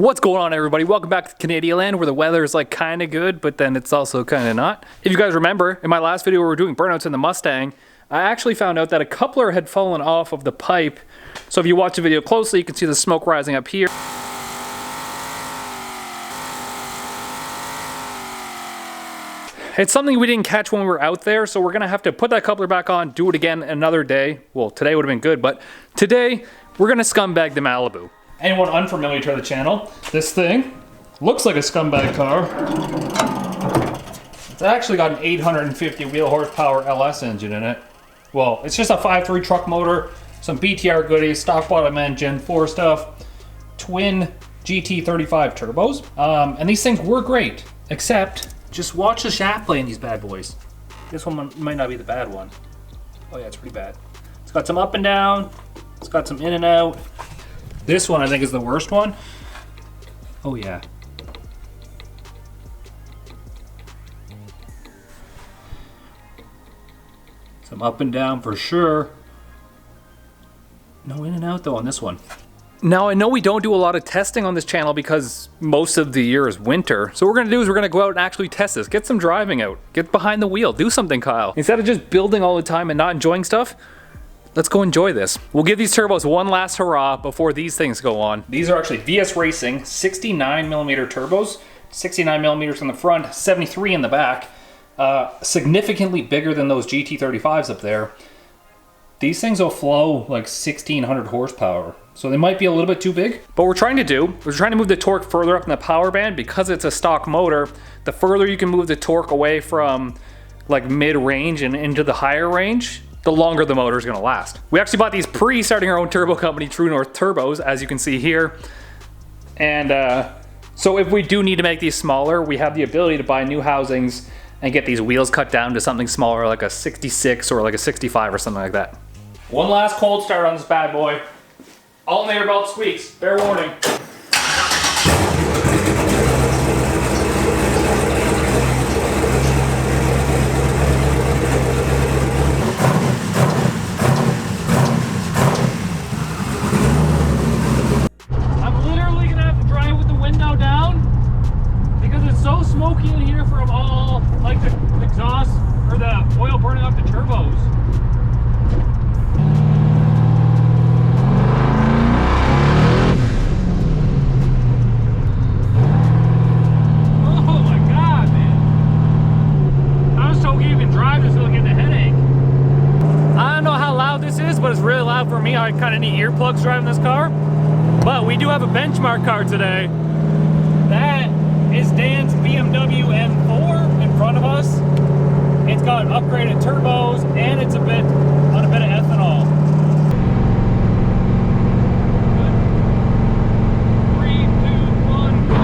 What's going on, everybody? Welcome back to Canadian land, where the weather is like kind of good, but then it's also kind of not. If you guys remember, in my last video where we were doing burnouts in the Mustang, I actually found out that a coupler had fallen off of the pipe. So if you watch the video closely, you can see the smoke rising up here. It's something we didn't catch when we were out there, so we're gonna have to put that coupler back on, do it again another day. Well, today would have been good, but today we're gonna scumbag the Malibu. Anyone unfamiliar to the channel, this thing looks like a scumbag car. It's actually got an 850 wheel horsepower LS engine in it. Well, it's just a 5.3 truck motor, some BTR goodies, stock bottom engine, 4 stuff, twin GT35 turbos. And these things were great, except just watch the shaft play in these bad boys. This one might not be the bad one. Oh yeah, it's pretty bad. It's got some up and down, it's got some in and out. This one I think is the worst one. Oh yeah. Some up and down for sure. No in and out though on this one. Now I know we don't do a lot of testing on this channel because most of the year is winter. So what we're gonna do is we're gonna go out and actually test this. Get some driving out. Get behind the wheel. Do something, Kyle. Instead of just building all the time and not enjoying stuff, let's go enjoy this. We'll give these turbos one last hurrah before these things go on. These are actually VS Racing 69mm turbos. 69 millimeters in the front, 73 in the back. Significantly bigger than those GT35s up there. These things will flow like 1600 horsepower. So they might be a little bit too big. But what we're trying to move the torque further up in the power band because it's a stock motor. The further you can move the torque away from like mid-range and into the higher range, the longer the motor is going to last. We actually bought these pre-starting our own turbo company, True North Turbos, as you can see here. And so if we do need to make these smaller, we have the ability to buy new housings and get these wheels cut down to something smaller, like a 66 or like a 65 or something like that. One last cold start on this bad boy. Alternator belt squeaks, fair warning. I'm literally gonna have to drive with the window down because it's so smoky in here from all like the exhaust or the oil burning off the turbos. But it's really loud for me. I kind of need earplugs driving this car. But we do have a benchmark car today. That is Dan's BMW M4 in front of us. It's got upgraded turbos and it's on a bit of ethanol. 3, 2, 1, go.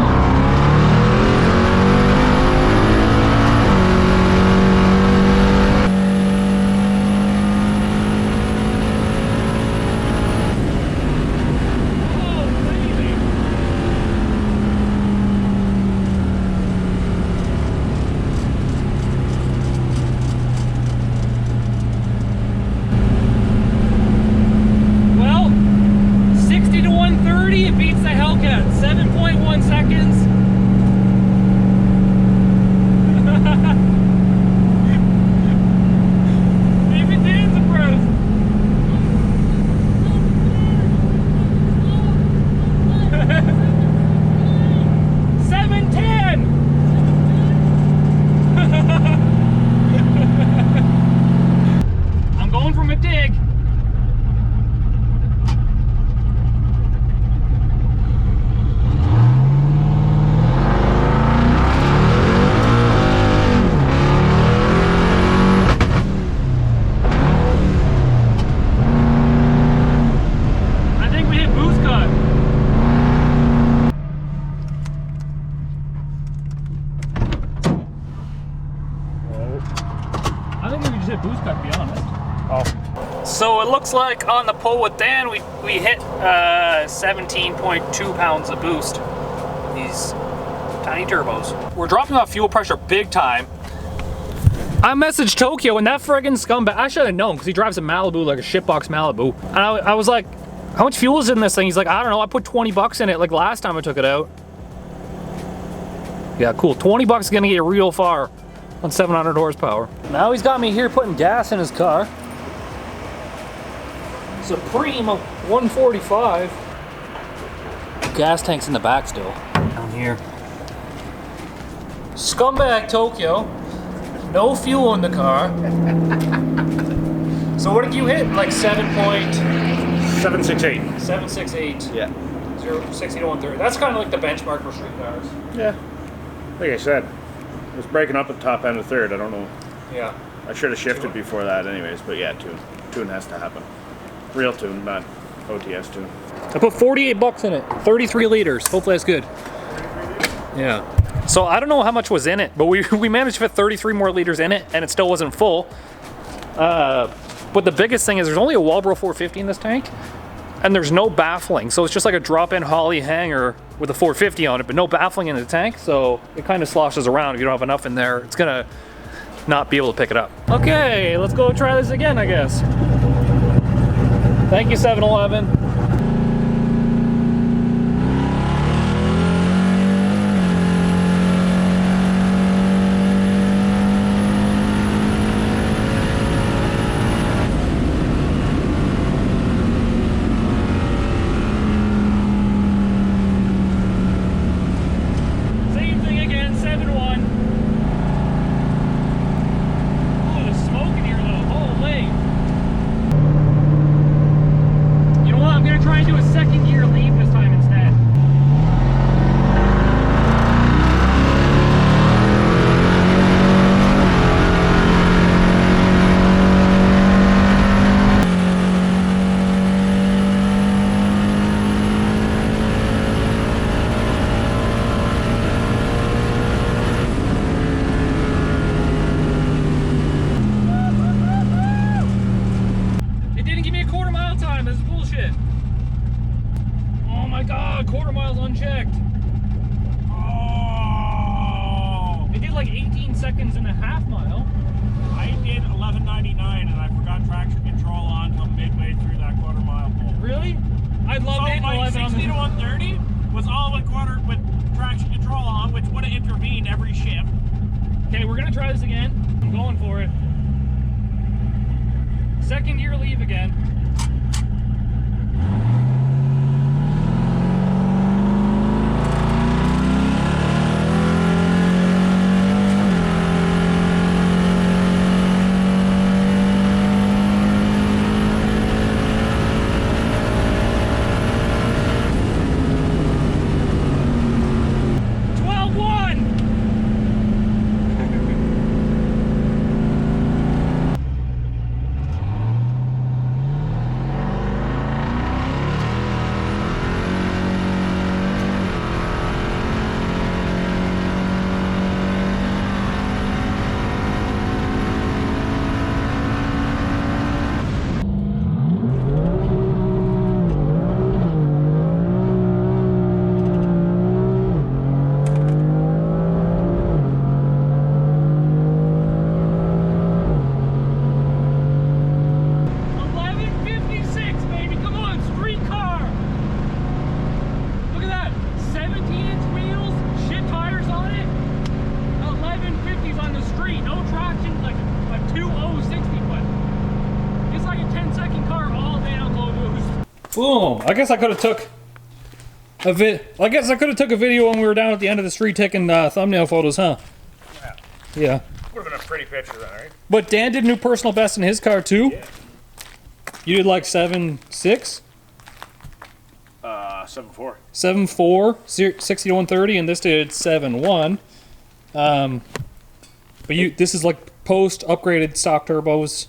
It beats the Hellcat, 7.1 seconds. Even Dan's impressed. I'm going from a dig. Boost cut, to be honest. Oh. So it looks like on the pull with Dan, we hit 17.2 pounds of boost. These tiny turbos. We're dropping off fuel pressure big time. I messaged Tokyo and that friggin' scumbag, I should have known because he drives a Malibu like a shitbox Malibu. And I was like, How much fuel is in this thing? He's like, I don't know, I put 20 bucks in it like last time I took it out. Yeah, cool. 20 bucks is gonna get you real far on 700 horsepower. Now he's got me here putting gas in his car. Supreme of 145. Gas tank's in the back still. Down here. Scumbag Tokyo. No fuel in the car. So what did you hit? Like 7.768. 768. Yeah. 060 to 130. That's kind of like the benchmark for street cars. Yeah. Like I said, it was breaking up at the top end of third. I don't know. Yeah. I should have shifted before that anyways, but yeah, tune. Tune has to happen. Real tune, not OTS tune. I put 48 bucks in it. 33 liters. Hopefully that's good. Yeah. So I don't know how much was in it, but we managed to fit 33 more liters in it, and it still wasn't full. But the biggest thing is there's only a Walbro 450 in this tank, and there's no baffling. So it's just like a drop-in Holley hanger with a 450 on it, but no baffling in the tank. So it kind of sloshes around. If you don't have enough in there, it's gonna not be able to pick it up. Okay, let's go try this again, I guess. Thank you, 7-Eleven. Seconds and a half mile. I did 11.99 and I forgot traction control on until midway through that quarter mile pull. Really? I'd love so it. My 60 to 130 was all with traction control on, which would have intervened every shift. Okay, we're gonna try this again. I'm going for it. Second gear leave again. Boom! I guess I could have took a video when we were down at the end of the street taking thumbnail photos, huh? Yeah. Would have been a pretty picture then, right? But Dan did new personal best in his car too. Yeah. You did like 7.6? 7.4. 7.4, 60 to 130, and this did 7.1. But this is like post upgraded stock turbos.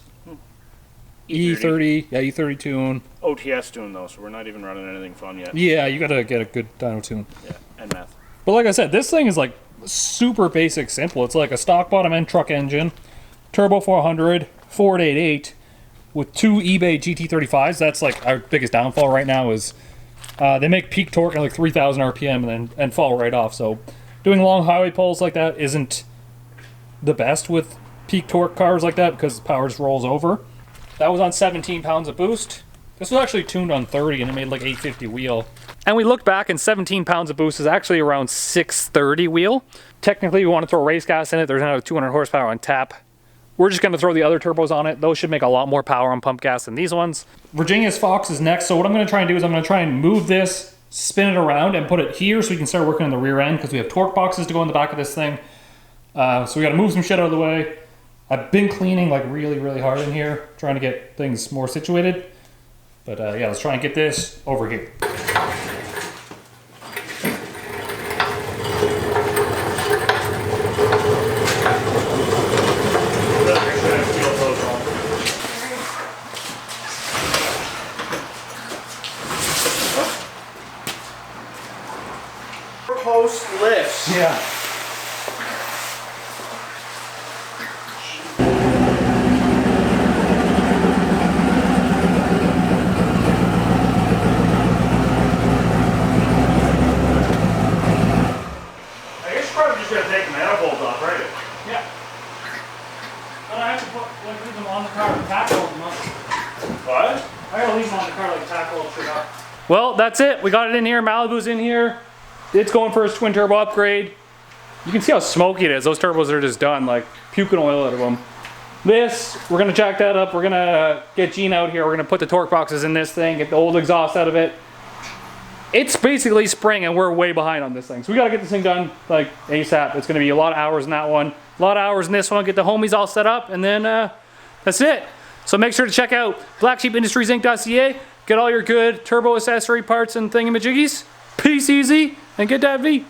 E30, yeah, E30 tune. OTS tune though, so we're not even running anything fun yet. Yeah, you gotta get a good dyno tune. Yeah, and math. But like I said, this thing is like super basic, simple. It's like a stock bottom end truck engine, turbo 400, Ford 88, with two eBay GT35s. That's like our biggest downfall right now is they make peak torque at like 3,000 RPM and fall right off. So doing long highway pulls like that isn't the best with peak torque cars like that because the power just rolls over. That was on 17 pounds of boost. This was actually tuned on 30 and it made like 850 wheel. And we looked back and 17 pounds of boost is actually around 630 wheel. Technically, we want to throw race gas in it. There's another 200 horsepower on tap. We're just going to throw the other turbos on it. Those should make a lot more power on pump gas than these ones. Virginia's Fox is next. So what I'm going to try and do is I'm going to try and move this, spin it around and put it here so we can start working on the rear end because we have torque boxes to go in the back of this thing. So we got to move some shit out of the way. I've been cleaning like really, really hard in here, trying to get things more situated. But yeah, let's try and get this over here. Post lifts. Yeah. Well, that's it. We got it in here. Malibu's in here. It's going for his twin turbo upgrade. You can see how smoky it is. Those turbos are just done, like puking oil out of them. This, we're gonna jack that up. We're gonna get Gene out here. We're gonna put the torque boxes in this thing, get the old exhaust out of it. It's basically spring and we're way behind on this thing. So we gotta get this thing done like ASAP. It's gonna be a lot of hours in that one, a lot of hours in this one, get the homies all set up, and then that's it. So make sure to check out blacksheepindustriesinc.ca. Get all your good turbo accessory parts and thingamajiggies. Peace easy and get that V.